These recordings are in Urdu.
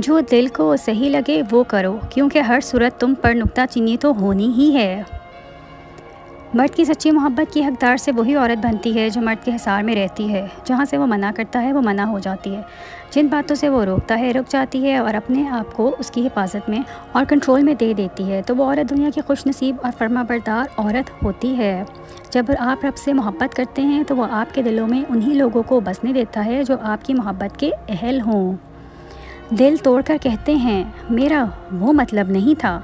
جو دل کو صحیح لگے وہ کرو، کیونکہ ہر صورت تم پر نکتہ چینی تو ہونی ہی ہے۔ مرد کی سچی محبت کی حقدار سے وہی عورت بنتی ہے جو مرد کے حصار میں رہتی ہے۔ جہاں سے وہ منع کرتا ہے وہ منع ہو جاتی ہے، جن باتوں سے وہ روکتا ہے رک جاتی ہے، اور اپنے آپ کو اس کی حفاظت میں اور کنٹرول میں دے دیتی ہے، تو وہ عورت دنیا کی خوش نصیب اور فرما بردار عورت ہوتی ہے۔ جب آپ رب سے محبت کرتے ہیں تو وہ آپ کے دلوں میں انہی لوگوں کو بسنے دیتا ہے جو آپ کی محبت کے اہل ہوں۔ دل توڑ کر کہتے ہیں میرا وہ مطلب نہیں تھا۔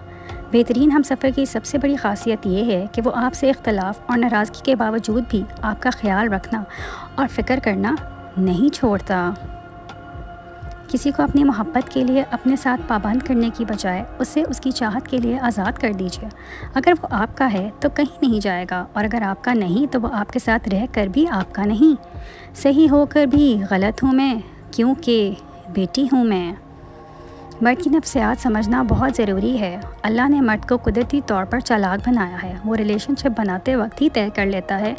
بہترین ہم سفر کی سب سے بڑی خاصیت یہ ہے کہ وہ آپ سے اختلاف اور ناراضگی کے باوجود بھی آپ کا خیال رکھنا اور فکر کرنا نہیں چھوڑتا۔ کسی کو اپنی محبت کے لیے اپنے ساتھ پابند کرنے کی بجائے اسے اس کی چاہت کے لیے آزاد کر دیجیے۔ اگر وہ آپ کا ہے تو کہیں نہیں جائے گا، اور اگر آپ کا نہیں تو وہ آپ کے ساتھ رہ کر بھی آپ کا نہیں۔ صحیح ہو کر بھی غلط ہوں میں، کیونکہ بیٹی ہوں میں۔ مرد کی نفسیات سمجھنا بہت ضروری ہے۔ اللہ نے مرد کو قدرتی طور پر چالاک بنایا ہے۔ وہ ریلیشن شپ بناتے وقت ہی طے کر لیتا ہے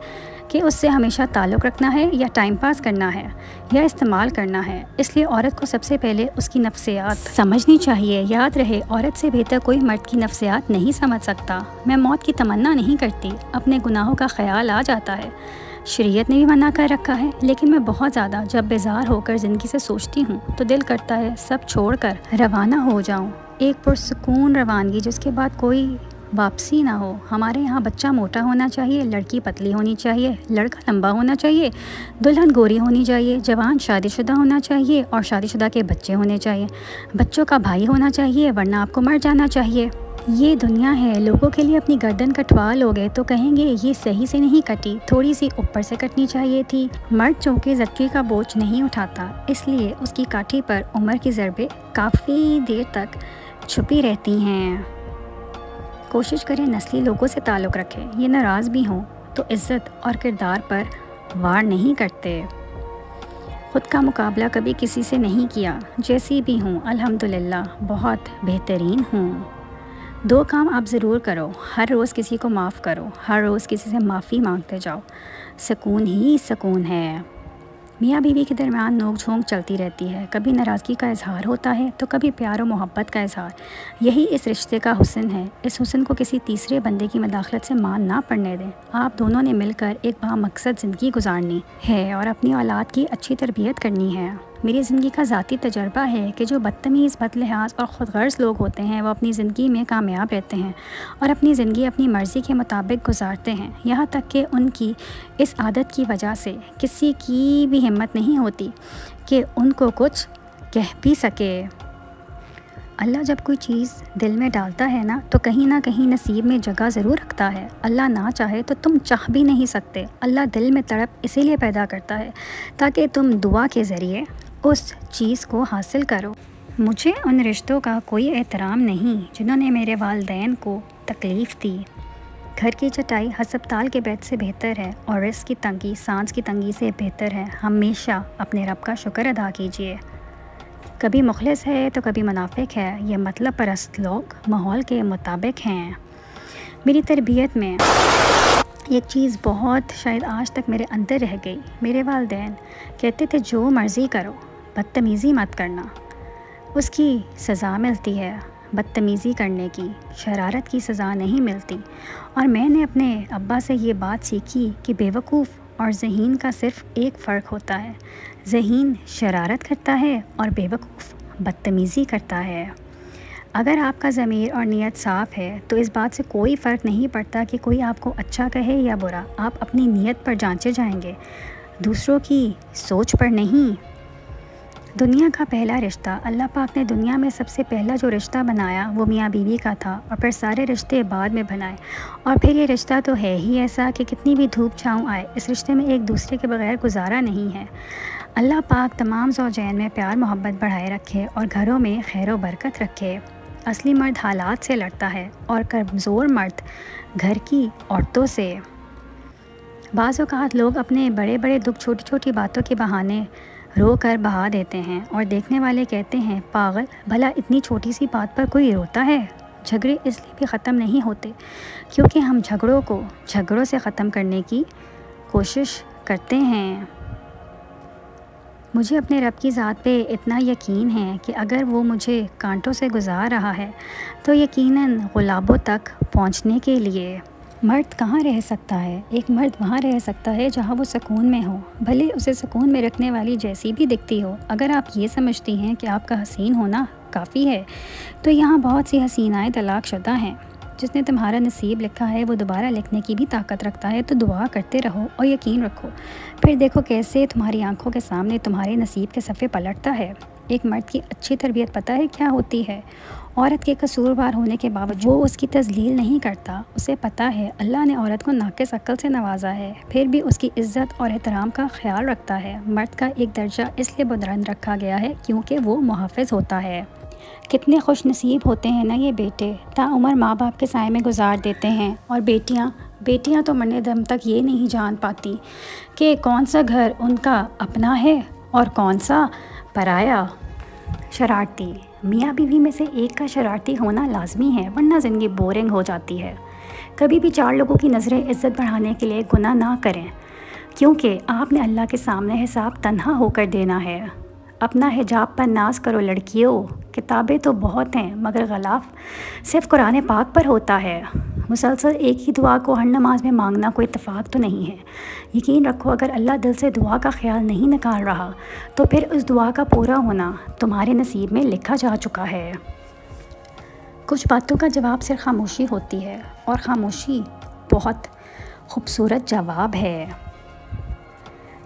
کہ اس سے ہمیشہ تعلق رکھنا ہے یا ٹائم پاس کرنا ہے یا استعمال کرنا ہے۔ اس لیے عورت کو سب سے پہلے اس کی نفسیات سمجھنی چاہیے۔ یاد رہے، عورت سے بہتر کوئی مرد کی نفسیات نہیں سمجھ سکتا۔ میں موت کی تمنا نہیں کرتی، اپنے گناہوں کا خیال آ جاتا ہے۔ شریعت نے بھی منع کر رکھا ہے، لیکن میں بہت زیادہ جب بیزار ہو کر زندگی سے سوچتی ہوں تو دل کرتا ہے سب چھوڑ کر روانہ ہو جاؤں، ایک پرسکون روانگی جس کے بعد کوئی واپسی نہ ہو۔ ہمارے یہاں بچہ موٹا ہونا چاہیے، لڑکی پتلی ہونی چاہیے، لڑکا لمبا ہونا چاہیے، دلہن گوری ہونی چاہیے، جوان شادی شدہ ہونا چاہیے اور شادی شدہ کے بچے ہونے چاہیے، بچوں کا بھائی ہونا چاہیے ورنہ آپ کو مر جانا چاہیے۔ یہ دنیا ہے، لوگوں کے لیے اپنی گردن کٹوا لوگے تو کہیں گے یہ صحیح سے نہیں کٹی، تھوڑی سی اوپر سے کٹنی چاہیے تھی۔ مرد چونکہ زچگی کا بوجھ نہیں اٹھاتا، اس لیے اس کی کاٹھی پر عمر کی ضربیں کافی دیر تک چھپی رہتی ہیں۔ کوشش کریں نسلی لوگوں سے تعلق رکھیں، یہ ناراض بھی ہوں تو عزت اور کردار پر وار نہیں کرتے۔ خود کا مقابلہ کبھی کسی سے نہیں کیا، جیسی بھی ہوں الحمدللہ بہت بہترین ہوں۔ دو کام آپ ضرور کرو، ہر روز کسی کو معاف کرو، ہر روز کسی سے معافی مانگتے جاؤ، سکون ہی سکون ہے۔ میاں بیوی کے درمیان نوک جھونک چلتی رہتی ہے، کبھی ناراضگی کا اظہار ہوتا ہے تو کبھی پیار و محبت کا اظہار۔ یہی اس رشتے کا حسن ہے۔ اس حسن کو کسی تیسرے بندے کی مداخلت سے مان نہ پڑنے دیں۔ آپ دونوں نے مل کر ایک بامقصد زندگی گزارنی ہے اور اپنی اولاد کی اچھی تربیت کرنی ہے۔ میری زندگی کا ذاتی تجربہ ہے کہ جو بدتمیز، بد لحاظ اور خود غرض لوگ ہوتے ہیں وہ اپنی زندگی میں کامیاب رہتے ہیں اور اپنی زندگی اپنی مرضی کے مطابق گزارتے ہیں، یہاں تک کہ ان کی اس عادت کی وجہ سے کسی کی بھی ہمت نہیں ہوتی کہ ان کو کچھ کہہ بھی سکے۔ اللہ جب کوئی چیز دل میں ڈالتا ہے نا تو کہیں نہ کہیں نصیب میں جگہ ضرور رکھتا ہے۔ اللہ نہ چاہے تو تم چاہ بھی نہیں سکتے۔ اللہ دل میں تڑپ اسی لیے پیدا کرتا ہے تاکہ تم دعا کے ذریعے اس چیز کو حاصل کرو۔ مجھے ان رشتوں کا کوئی احترام نہیں جنہوں نے میرے والدین کو تکلیف دی۔ گھر کی چٹائی ہسپتال کے بیڈ سے بہتر ہے اور رزق کی تنگی سانس کی تنگی سے بہتر ہے۔ ہمیشہ اپنے رب کا شکر ادا کیجیے۔ کبھی مخلص ہے تو کبھی منافق ہے، یہ مطلب پرست لوگ ماحول کے مطابق ہیں۔ میری تربیت میں ایک چیز بہت شاید آج تک میرے اندر رہ گئی۔ میرے والدین کہتے تھے جو مرضی کرو، بدتمیزی مت کرنا، اس کی سزا ملتی ہے۔ بدتمیزی کرنے کی، شرارت کی سزا نہیں ملتی۔ اور میں نے اپنے ابا سے یہ بات سیکھی کہ بیوقوف اور ذہین کا صرف ایک فرق ہوتا ہے، ذہین شرارت کرتا ہے اور بیوقوف بدتمیزی کرتا ہے۔ اگر آپ کا ضمیر اور نیت صاف ہے تو اس بات سے کوئی فرق نہیں پڑتا کہ کوئی آپ کو اچھا کہے یا برا، آپ اپنی نیت پر جانچے جائیں گے، دوسروں کی سوچ پر نہیں۔ دنیا کا پہلا رشتہ، اللہ پاک نے دنیا میں سب سے پہلا جو رشتہ بنایا وہ میاں بیوی کا تھا، اور پھر سارے رشتے بعد میں بنائے، اور پھر یہ رشتہ تو ہے ہی ایسا کہ کتنی بھی دھوپ چھاؤں آئے اس رشتے میں ایک دوسرے کے بغیر گزارا نہیں ہے۔ اللہ پاک تمام زوجین میں پیار محبت بڑھائے رکھے اور گھروں میں خیر و برکت رکھے۔ اصلی مرد حالات سے لڑتا ہے اور کمزور مرد گھر کی عورتوں سے۔ بعض اوقات لوگ اپنے بڑے بڑے دکھ چھوٹی چھوٹی باتوں کے بہانے رو کر بہا دیتے ہیں اور دیکھنے والے کہتے ہیں پاگل، بھلا اتنی چھوٹی سی بات پر کوئی روتا ہے؟ جھگڑے اس لیے بھی ختم نہیں ہوتے کیونکہ ہم جھگڑوں کو جھگڑوں سے ختم کرنے کی کوشش کرتے ہیں۔ مجھے اپنے رب کی ذات پہ اتنا یقین ہے کہ اگر وہ مجھے کانٹوں سے گزار رہا ہے تو یقیناً غلابوں تک پہنچنے کے لیے مرد کہاں رہ سکتا ہے؟ ایک مرد وہاں رہ سکتا ہے جہاں وہ سکون میں ہو، بھلے اسے سکون میں رکھنے والی جیسی بھی دکھتی ہو۔ اگر آپ یہ سمجھتی ہیں کہ آپ کا حسین ہونا کافی ہے تو یہاں بہت سی حسینائیں طلاق شدہ ہیں۔ جس نے تمہارا نصیب لکھا ہے وہ دوبارہ لکھنے کی بھی طاقت رکھتا ہے، تو دعا کرتے رہو اور یقین رکھو، پھر دیکھو کیسے تمہاری آنکھوں کے سامنے تمہارے نصیب کے صفحے پلٹتا ہے۔ ایک مرد کی اچھی تربیت پتہ ہے کیا ہوتی ہے؟ عورت کے قصوروار ہونے کے باوجود وہ اس کی تذلیل نہیں کرتا۔ اسے پتہ ہے اللہ نے عورت کو ناقص عقل سے نوازا ہے، پھر بھی اس کی عزت اور احترام کا خیال رکھتا ہے۔ مرد کا ایک درجہ اس لیے بلند رکھا گیا ہے کیونکہ وہ محافظ ہوتا ہے۔ کتنے خوش نصیب ہوتے ہیں نا یہ بیٹے، تاعمر ماں باپ کے سائے میں گزار دیتے ہیں، اور بیٹیاں تو مرنے دم تک یہ نہیں جان پاتی کہ کون سا گھر ان کا اپنا ہے اور کون سا پرایا۔ شرارتی میاں بیوی میں سے ایک کا شرارتی ہونا لازمی ہے، ورنہ زندگی بورنگ ہو جاتی ہے۔ کبھی بھی 4 لوگوں کی نظریں عزت بڑھانے کے لیے گناہ نہ کریں، کیونکہ آپ نے اللہ کے سامنے حساب تنہا ہو کر دینا ہے۔ اپنا حجاب پر ناز کرو لڑکیوں، کتابیں تو بہت ہیں مگر غلاف صرف قرآن پاک پر ہوتا ہے۔ مسلسل ایک ہی دعا کو ہر نماز میں مانگنا کوئی اتفاق تو نہیں ہے۔ یقین رکھو اگر اللہ دل سے دعا کا خیال نہیں نکال رہا تو پھر اس دعا کا پورا ہونا تمہارے نصیب میں لکھا جا چکا ہے۔ کچھ باتوں کا جواب صرف خاموشی ہوتی ہے، اور خاموشی بہت خوبصورت جواب ہے۔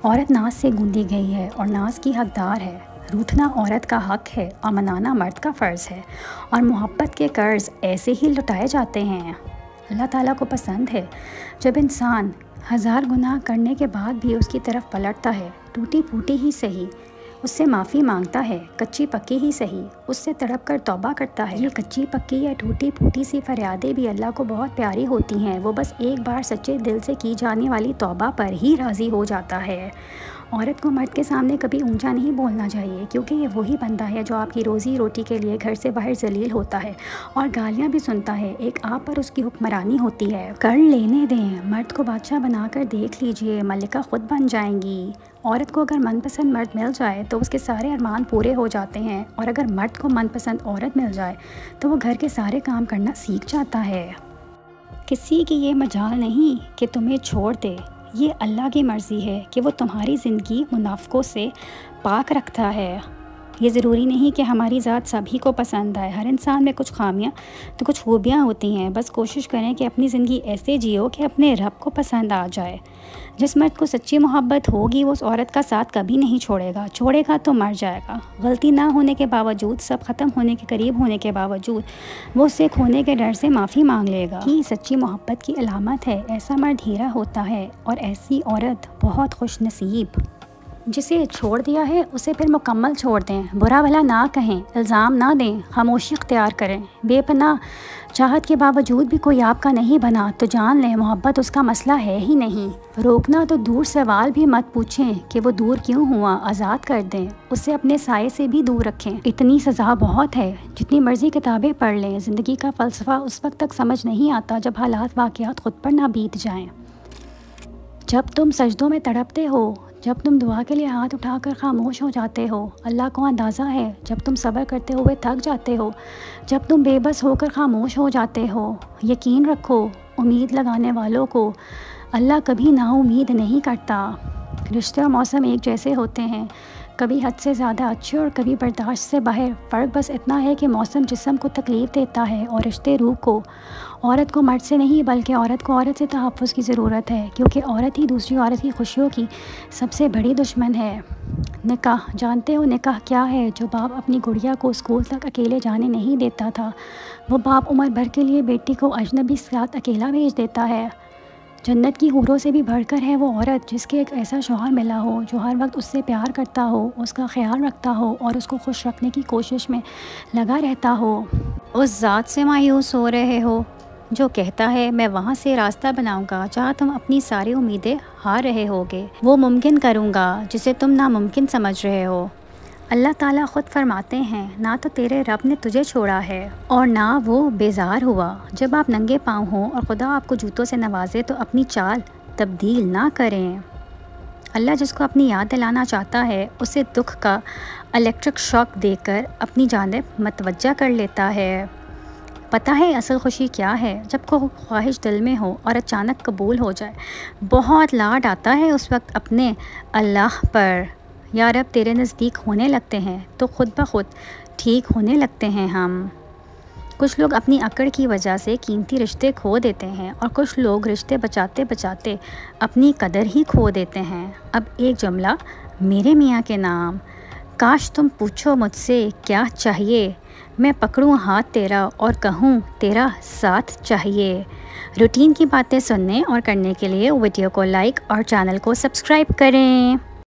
عورت ناز سے گوندی گئی ہے اور ناز کی حقدار ہے۔ روٹھنا عورت کا حق ہے اور منانا مرد کا فرض ہے، اور محبت کے قرض ایسے ہی لٹائے جاتے ہیں۔ اللہ تعالیٰ کو پسند ہے جب انسان 1000 گناہ کرنے کے بعد بھی اس کی طرف پلٹتا ہے، ٹوٹی پھوٹی ہی صحیح، اس سے معافی مانگتا ہے، کچی پکی ہی صحیح، اس سے تڑپ کر توبہ کرتا ہے۔ یہ کچی پکی یا ٹوٹی پھوٹی سی فریادیں بھی اللہ کو بہت پیاری ہوتی ہیں، وہ بس ایک بار سچے دل سے کی جانے والی توبہ پر ہی راضی ہو جاتا ہے۔ عورت کو مرد کے سامنے کبھی اونچا نہیں بولنا چاہیے، کیونکہ یہ وہی بندہ ہے جو آپ کی روزی روٹی کے لیے گھر سے باہر ذلیل ہوتا ہے اور گالیاں بھی سنتا ہے، ایک آپ پر اس کی حکمرانی ہوتی ہے۔ کر لینے دیں، مرد کو بادشاہ بنا کر دیکھ لیجئے، ملکہ خود بن جائیں گی۔ عورت کو اگر من پسند مرد مل جائے تو اس کے سارے ارمان پورے ہو جاتے ہیں، اور اگر مرد کو من پسند عورت مل جائے تو وہ گھر کے سارے کام کرنا سیکھ جاتا ہے۔ کسی کی یہ مجال نہیں کہ تمہیں چھوڑ دے، یہ اللہ کی مرضی ہے کہ وہ تمہاری زندگی منافقوں سے پاک رکھتا ہے۔ یہ ضروری نہیں کہ ہماری ذات سبھی کو پسند آئے، ہر انسان میں کچھ خامیاں تو کچھ خوبیاں ہوتی ہیں، بس کوشش کریں کہ اپنی زندگی ایسے جیو کہ اپنے رب کو پسند آ جائے۔ جس مرد کو سچی محبت ہوگی وہ اس عورت کا ساتھ کبھی نہیں چھوڑے گا تو مر جائے گا۔ غلطی نہ ہونے کے باوجود، سب ختم ہونے کے قریب ہونے کے باوجود وہ اسے کھونے کے ڈر سے معافی مانگ لے گا۔ یہ سچی محبت کی علامت ہے، ایسا مرد ہیرا ہوتا ہے، اور ایسی عورت بہت خوش نصیب۔ جسے چھوڑ دیا ہے اسے پھر مکمل چھوڑ دیں، برا بھلا نہ کہیں، الزام نہ دیں، خاموشی اختیار کریں۔ بے پناہ چاہت کے باوجود بھی کوئی آپ کا نہیں بنا تو جان لیں محبت اس کا مسئلہ ہے ہی نہیں۔ روکنا تو دور، سوال بھی مت پوچھیں کہ وہ دور کیوں ہوا، آزاد کر دیں، اسے اپنے سائے سے بھی دور رکھیں۔ اتنی سزا بہت ہے، جتنی مرضی کتابیں پڑھ لیں، زندگی کا فلسفہ اس وقت تک سمجھ نہیں آتا جب حالات واقعات خود پر نہ بیت جائیں۔ جب تم سجدوں میں تڑپتے ہو، جب تم دعا کے لیے ہاتھ اٹھا کر خاموش ہو جاتے ہو، اللہ کو اندازہ ہے جب تم صبر کرتے ہوئے تھک جاتے ہو، جب تم بے بس ہو کر خاموش ہو جاتے ہو، یقین رکھو امید لگانے والوں کو اللہ کبھی نا امید نہیں کرتا۔ رشتے اور موسم ایک جیسے ہوتے ہیں، کبھی حد سے زیادہ اچھے اور کبھی برداشت سے باہر۔ فرق بس اتنا ہے کہ موسم جسم کو تکلیف دیتا ہے اور رشتے روح کو۔ عورت کو مرد سے نہیں بلکہ عورت کو عورت سے تحفظ کی ضرورت ہے، کیونکہ عورت ہی دوسری عورت کی خوشیوں کی سب سے بڑی دشمن ہے۔ نکاح، جانتے ہو نکاح کیا ہے؟ جو باپ اپنی گڑیا کو اسکول تک اکیلے جانے نہیں دیتا تھا، وہ باپ عمر بھر کے لیے بیٹی کو اجنبی ساتھ اکیلا بھیج دیتا ہے۔ جنت کی حوروں سے بھی بڑھ کر ہے وہ عورت جس کے ایک ایسا شوہر ملا ہو جو ہر وقت اس سے پیار کرتا ہو، اس کا خیال رکھتا ہو اور اس کو خوش رکھنے کی کوشش میں لگا رہتا ہو۔ اس ذات سے مایوس ہو رہے ہو جو کہتا ہے میں وہاں سے راستہ بناؤں گا جہاں تم اپنی ساری امیدیں ہار رہے ہوگے، وہ ممکن کروں گا جسے تم ناممکن سمجھ رہے ہو۔ اللہ تعالیٰ خود فرماتے ہیں نہ تو تیرے رب نے تجھے چھوڑا ہے اور نہ وہ بیزار ہوا۔ جب آپ ننگے پاؤں ہوں اور خدا آپ کو جوتوں سے نوازے تو اپنی چال تبدیل نہ کریں۔ اللہ جس کو اپنی یاد دلانا چاہتا ہے اسے دکھ کا الیکٹرک شاک دے کر اپنی جانب متوجہ کر لیتا ہے۔ پتہ ہے اصل خوشی کیا ہے؟ جب کوئی خواہش دل میں ہو اور اچانک قبول ہو جائے۔ بہت لاڈ آتا ہے اس وقت اپنے اللہ پر۔ یا رب تیرے نزدیک ہونے لگتے ہیں تو خود بخود ٹھیک ہونے لگتے ہیں ہم۔ کچھ لوگ اپنی اکڑ کی وجہ سے قیمتی رشتے کھو دیتے ہیں اور کچھ لوگ رشتے بچاتے بچاتے اپنی قدر ہی کھو دیتے ہیں۔ اب ایک جملہ میرے میاں کے نام، کاش تم پوچھو مجھ سے کیا چاہیے، میں پکڑوں ہاتھ تیرا اور کہوں تیرا ساتھ چاہیے۔ روٹین کی باتیں سننے اور کرنے کے لیے ویڈیو کو لائک اور چینل کو سبسکرائب کریں۔